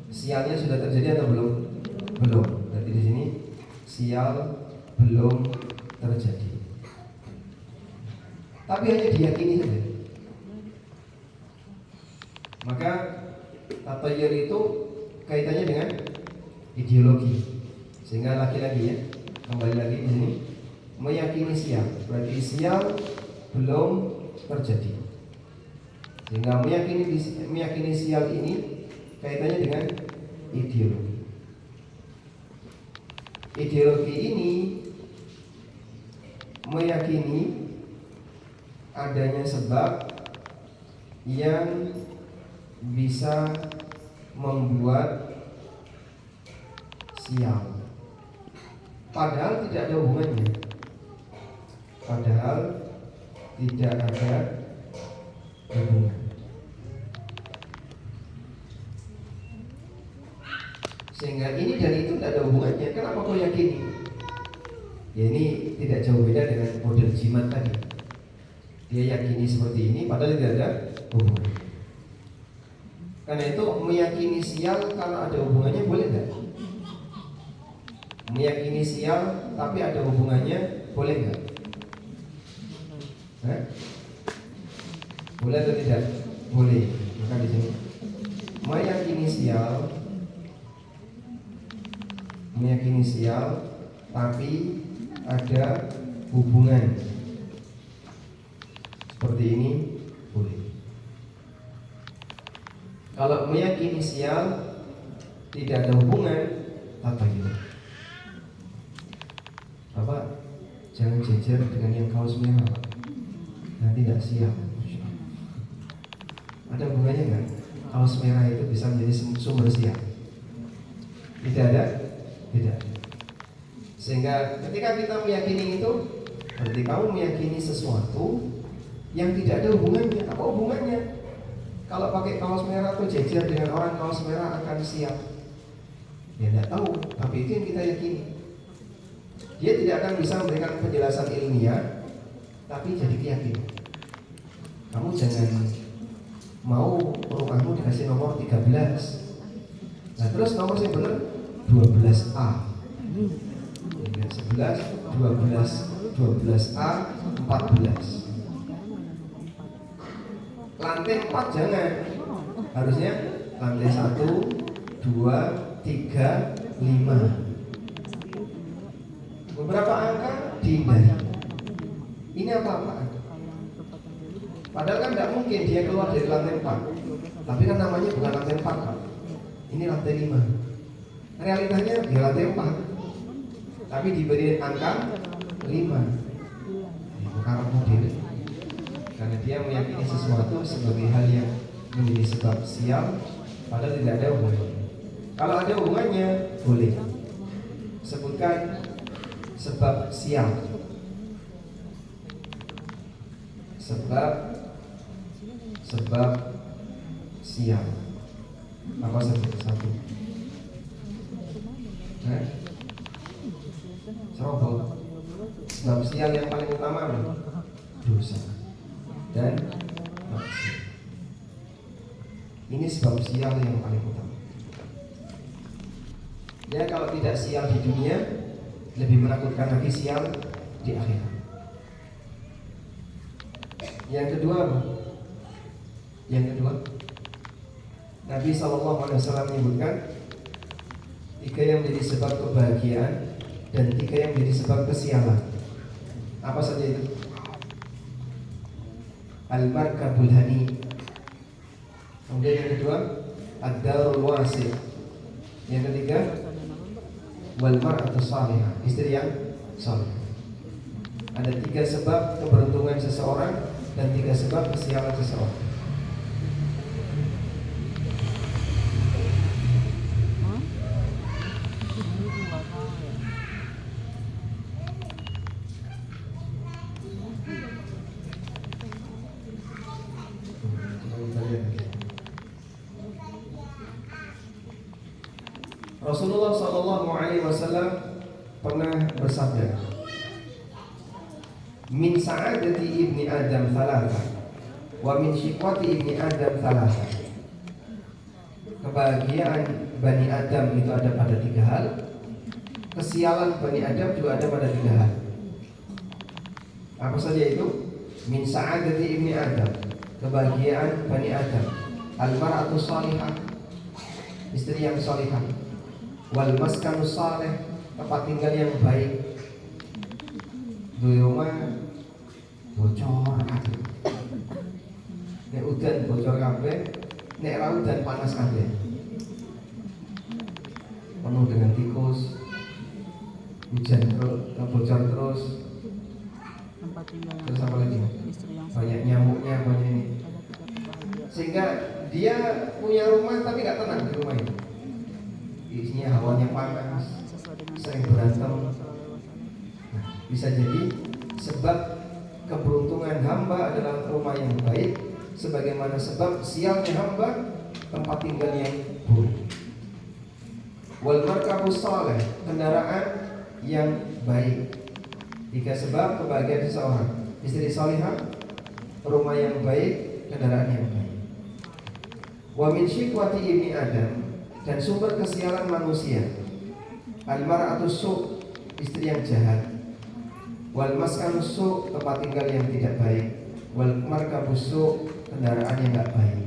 Sialnya sudah terjadi atau belum? Belum. Berarti di sini sial belum terjadi. Tapi hanya diyakini saja. Maka tatoyur itu kaitannya dengan ideologi. Sehingga lagi-lagi ya, kembali lagi di sini meyakini sial. Berarti sial belum terjadi. Sehingga meyakini sial ini kaitannya dengan ideologi. Ideologi ini meyakini adanya sebab yang bisa membuat sial. Padahal tidak ada hubungannya. Padahal tidak ada hubungan. Sehingga ini dan itu tidak ada hubungannya. Kenapa kau yakini? Ya ini tidak jauh beda dengan model jimat tadi. Dia yakini seperti ini padahal tidak ada hubungan. Karena itu meyakini sial kalau ada hubungannya boleh tidak? Meyakini sial tapi ada hubungannya boleh nggak? Boleh atau tidak? Boleh. Maka di sini meyakini sial tapi ada hubungan seperti ini boleh. Kalau meyakini sial tidak ada hubungan, apa gitu? Bapak jangan jejer dengan yang kaos merah, Pak. Nanti tidak siap. Ada hubungannya nggak? Kaos merah itu bisa menjadi sumber sial? Tidak ada, tidak ada. Sehingga ketika kita meyakini itu, berarti kamu meyakini sesuatu yang tidak ada hubungannya. Apa hubungannya? Kalau pakai kaos merah atau jejer dengan orang kaos merah akan siap? Ya tidak tahu, tapi itu yang kita yakini. Dia tidak akan bisa memberikan penjelasan ilmiah, tapi jadi keyakinan. Kamu jangan mau rumahmu dikasih nomor 13. Nah terus nomor yang benar 12A. 11, 12, 12A, 14. Lantai 4 jangan. Harusnya lantai 1, 2, 3, 5. Beberapa angka dihindari. Ini apa-apaan? Padahal kan tidak mungkin dia keluar dari lantai 4. Tapi kan namanya bukan lantai 4, Pak. Ini lantai 5. Realitanya dia lantai 4. Tapi diberi angka 5. Bukan model. Karena dia meyakini sesuatu sebagai hal yang menjadi sebab sial, padahal tidak ada hubungannya. Kalau ada hubungannya, boleh. Sebutkan sebab sial. Sebab sial. Apa satu? Serobot. Sebab sial yang paling utama dosa dan maksiat. Ini sebab sial yang paling utama. Ya kalau tidak sial di dunia, lebih menakutkan lagi sial di akhirat. Yang kedua, Nabi SAW menyebutkan 3 yang menjadi sebab kebahagiaan dan 3 yang menjadi sebab kesialan. Apa saja itu? Al-markabul hani. Kemudian yang kedua, ad-darul wasi'. Yang ketiga, wal mar'atu salihah, istri yang saleh. Ada 3 sebab keberuntungan seseorang dan 3 sebab kesialan seseorang. Rasulullah SAW pernah bersabda, min sa'adati ibni Adam thalatha wa min syiqwati ibni Adam thalatha. Kebahagiaan Bani Adam itu ada pada 3 hal. Kesialan Bani Adam juga ada pada 3 hal. Apa saja itu? Min sa'adati ibni Adam, kebahagiaan Bani Adam. Al-mar'atu salihah, istri yang salihah. Wal maskanus saleh, tempat tinggal yang baik. Di rumah bocor kabeh. Nek udan bocor kabeh, nek ra udan panas kabeh. Penuh dengan tikus. Hujan terus, bocor terus. Terus apa lagi? Banyak nyamuknya, banyak ini. Sehingga dia punya rumah tapi gak tenang di rumah itu. Isinya hawanya panas, sering berantem. Bisa jadi sebab keberuntungan hamba adalah rumah yang baik, sebagaimana sebab sialnya hamba tempat tinggal yang buruk. Wal markabus saleh, kendaraan yang baik. 3 sebab kebahagiaan seseorang: istri salihah, rumah yang baik, kendaraan yang baik. Wa min syiqwati ibni Adam, dan sumber kesialan manusia: al-mar'atus su', istri yang jahat. Wal maskanus su', tempat tinggal yang tidak baik. Wal markabus su', kendaraan yang tidak baik,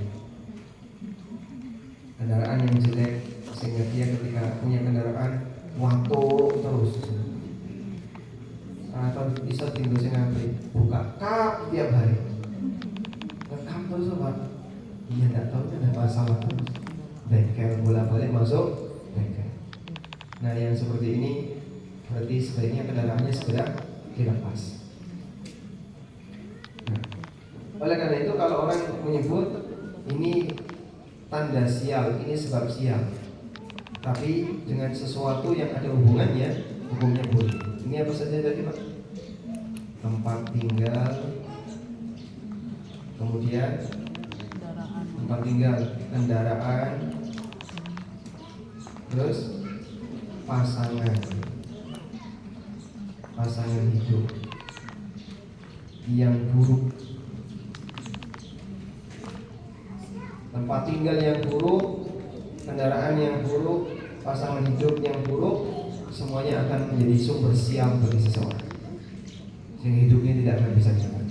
kendaraan yang jelek, sehingga dia ketika punya kendaraan watuk terus. bisa tinggal sing apik, buka kap tiap hari. Rekam terus Pak. Iya enggak tahu ada masalah terus. Bengkel bolak-balik masuk bengkel. Nah, yang seperti ini berarti sebaiknya kendaraannya segera dilepas. Nah, oleh karena itu kalau orang menyebut ini tanda sial, ini sebab sial, tapi dengan sesuatu yang ada hubungannya, hukumnya boleh. Ini apa saja tadi Pak? Tempat tinggal, kemudian tempat tinggal, kendaraan, terus pasangan hidup yang buruk, tempat tinggal yang buruk, kendaraan yang buruk, pasangan hidup yang buruk, semuanya akan menjadi sumber sial bagi seseorang, sehingga hidupnya tidak akan bisa jalan.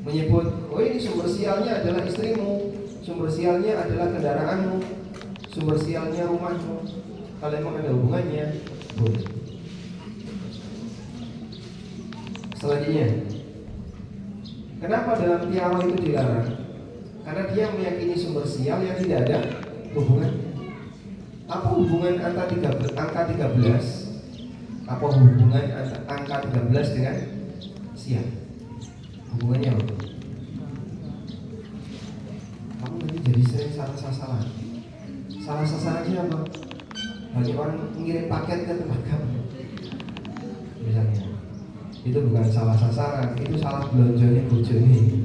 Menyebut, oh ini sumber sialnya adalah istrimu, sumber sialnya adalah kendaraanmu, sumber sialnya rumahmu. Kalau memang ada hubungannya, boleh. Selanjutnya, kenapa dalam tiara itu dilarang? Karena dia meyakini sumber sial yang tidak ada hubungan. Apa hubungan angka 13? Apa hubungan angka 13 dengan sial? Hubungannya apa? Kamu nanti jadi sering salah sasaran. Salah sasarannya apa? Banyak orang mengirim paket ke tempat kamu, misalnya. Itu bukan salah sasaran, itu salah belonjonya bojone.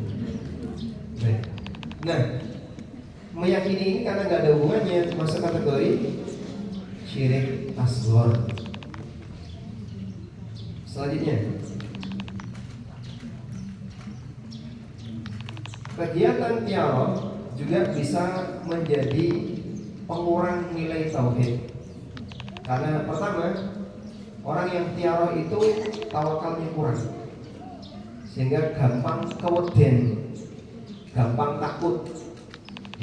Nah, meyakini ini karena nggak ada hubungannya masuk kategori syirik asghar. Selanjutnya, kegiatan tiara juga bisa menjadi pengurang nilai tauhid. Karena pertama, orang yang tiara itu tawakalnya kurang, sehingga gampang keweden, gampang takut,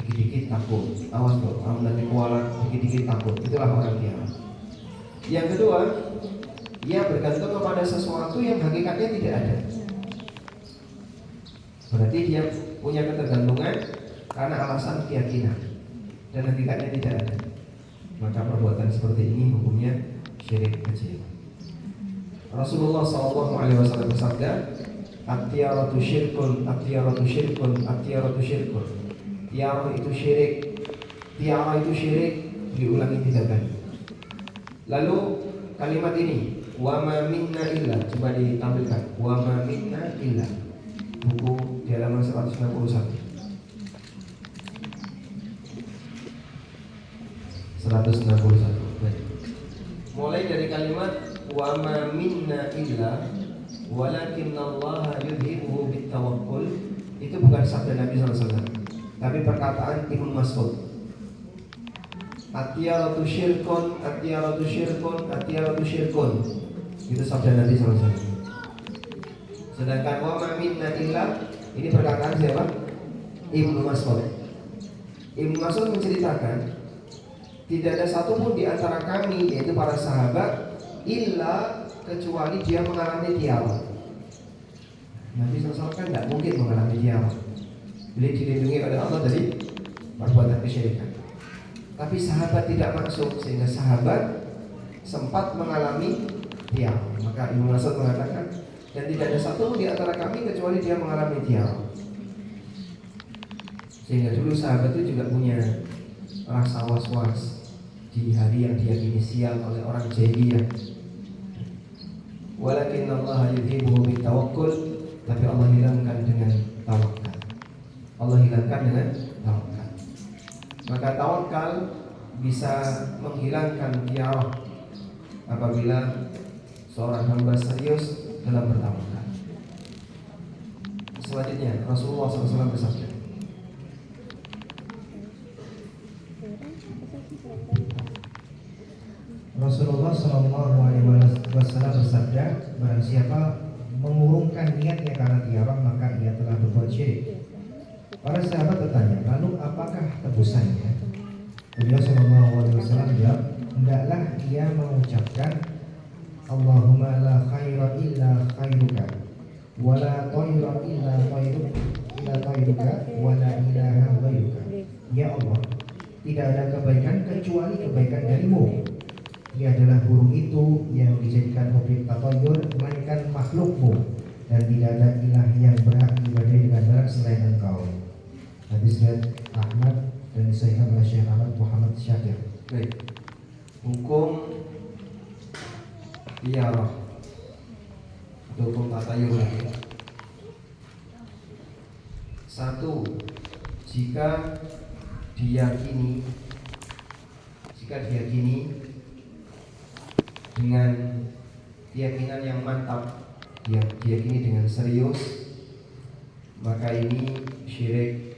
dikit-dikit takut. Awas loh, kamu nanti kualat, dikit-dikit takut. Itulah orang tiara. Yang kedua, ia bergantung kepada sesuatu yang hakikatnya tidak ada. Berarti dia punya ketergantungan karena alasan keyakinan dan hakikatnya tidak ada. Maka perbuatan seperti ini hukumnya syirik kecil. Rasulullah SAW bersabda, "At-tiyaratu syirkun, at-tiyaratu syirkun, at-tiyaratu syirkun." Tiara itu syirik, tiara itu syirik, diulangi 3 kali. Lalu kalimat ini, "Wa ma minna illa", coba ditampilkan, "Wa ma minna illa", buku di halaman 161. 161. Mulai dari kalimat wa ma minna illa walakinnallaha yudhibuhu bitawakkul, itu bukan sabda Nabi SAW, tapi perkataan Ibnu Mas'ud. At-tiyaratu syirkun, at-tiyaratu syirkun, at-tiyaratu syirkun, itu sabda Nabi SAW. Sedangkan wa ma minna illa, ini perkataan siapa? Ibnu Mas'ud. Ibnu Mas'ud menceritakan, tidak ada satupun di antara kami, yaitu para sahabat, illa kecuali dia mengalami tiara. Nabi SAW kan tidak mungkin mengalami tiara. Beliau dilindungi oleh Allah dari perbuatan kesyirikan. Tapi sahabat tidak masuk, sehingga sahabat sempat mengalami tiara. Maka Ibnu Mas'ud mengatakan, dan tidak ada satupun di antara kami kecuali dia mengalami tiara. Sehingga dulu sahabat itu juga punya rasa was-was di hari yang diyakini sial oleh orang jahiliyah. Walakinnallaha yudhibuhu bitawakkul, tapi Allah hilangkan dengan tawakal. Allah hilangkan dengan tawakal. Maka tawakal bisa menghilangkan tiara apabila seorang hamba serius dalam bertawakal. Selanjutnya Rasulullah SAW bersabda, Rasulullah SAW bersabda, barang siapa mengurungkan niatnya karena tiara, maka ia telah berbuat syirik. Para sahabat bertanya, lalu apakah tebusannya? Beliau SAW jawab, hendaklah ia mengucapkan, Allahumma la khaira wala tayran illa tayruka wala ilaha ghairuka. Ya Allah, tidak ada kebaikan kecuali kebaikan darimu. Ia adalah burung itu yang dijadikan objek tatayur melainkan makhlukmu, dan tidak ada ilah yang berhak diibadahi dengan benar selain engkau. Hadis riwayat Ahmad dan disahihkan oleh Syekh Ahmad Muhammad Syakir. Baik. Hukum tiarah atau hukum tatayur lagi. Satu, jika diyakini dengan keyakinan yang mantap, diyakini dengan serius, maka ini syirik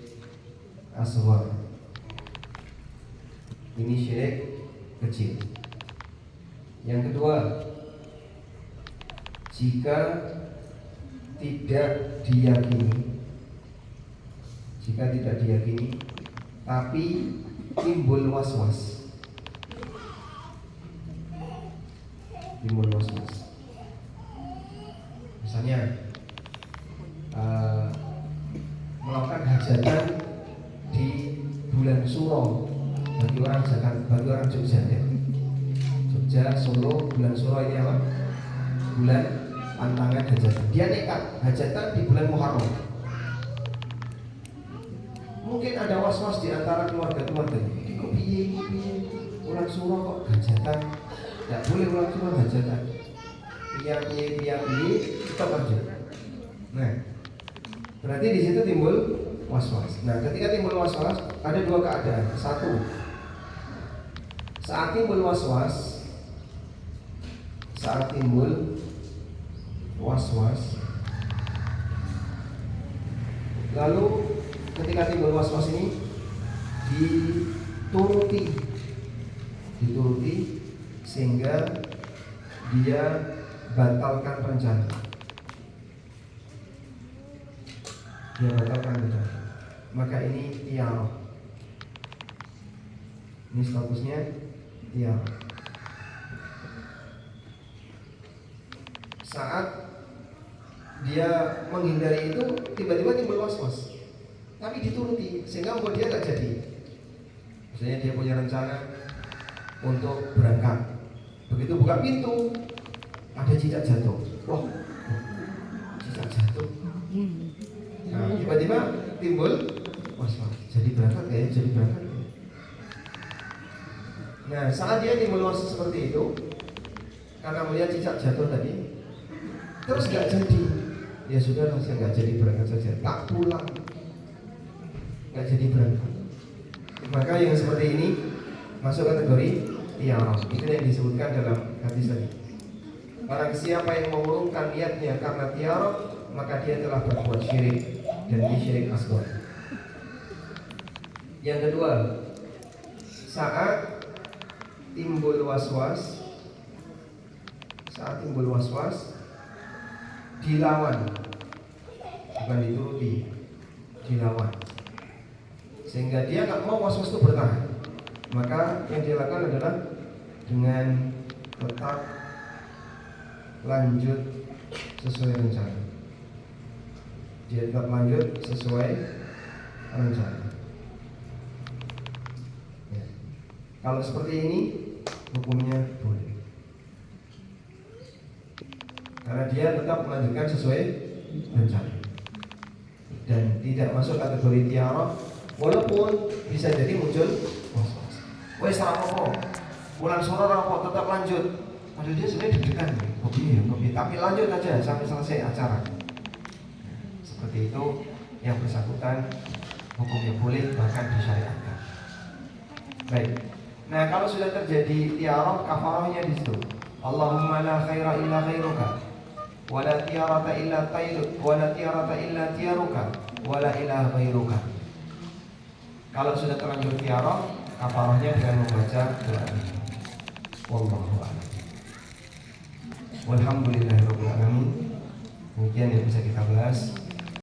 asghar. Ini syirik kecil. Yang kedua, jika tidak diyakini tapi timbul was-was. Misalnya melakukan hajatan di bulan Suro, bagi orang Jogja ya. Jogja, Solo, bulan Suro ini apa? Bulan pantangan hajatan. Dia nekat hajatan di bulan Muharram. Mungkin ada was-was di antara keluarga-keluarga. Ini kok piye bulan Suro kok hajatan? Tidak boleh bulan Suro hajatan. Piye kita lanjut. Nah, berarti di situ timbul was-was. Nah, ketika timbul was-was ada dua keadaan. Satu, saat timbul was-was, lalu ketika timbul was-was ini dituruti sehingga dia batalkan rencana. Maka ini tiarah. Ini statusnya tiarah. Saat dia menghindari itu, tiba-tiba timbul was-was, tapi dituruti sehingga membuat dia tak jadi. Misalnya dia punya rencana untuk berangkat, begitu buka pintu ada cicak jatuh. Wah, cicak jatuh. Nah, tiba-tiba timbul was-was. Jadi berangkat ya. Nah, saat dia timbul was-was seperti itu, karena melihat cicak jatuh tadi, terus nggak jadi, ya sudah langsung nggak jadi berangkat saja, tak pulang, nggak jadi berangkat. Maka yang seperti ini masuk kategori tiarah. Itu yang disebutkan dalam hadis tadi. Barang siapa yang mengurungkan niatnya karena tiarah, maka dia telah berbuat syirik, dan ini syirik asghar. Yang kedua, saat timbul was-was, dilawan, bukan dituruti, dilawan, sehingga dia nggak mau was-was itu bertahan. Maka yang dia lakukan adalah dengan tetap lanjut sesuai rencana. Dia tetap lanjut sesuai rencana. Ya. Kalau seperti ini, hukumnya boleh, karena dia tetap melanjutkan sesuai rencana dan tidak masuk kategori tiarah, walaupun bisa jadi muncul was-was. Wes rapopo, bulan Suro rapopo, tetap lanjut. Padahal dia sebenarnya deg-degan, tapi lanjut aja sampai selesai acara. Seperti itu, yang bersangkutan hukumnya boleh, bahkan disyariatkan. Baik. Nah, kalau sudah terjadi tiarah, kafarahnya di situ. Allahumma la khaira illa khairuka, wa la tiarata illa tiaruka, wa la ilaha ghairuka. Kalau sudah terlanjur tiarah, kafarahnya dengan membaca doa ini. Wallahu a'lam. Walhamdulillahirabbil alamin. Demikian yang bisa kita bahas.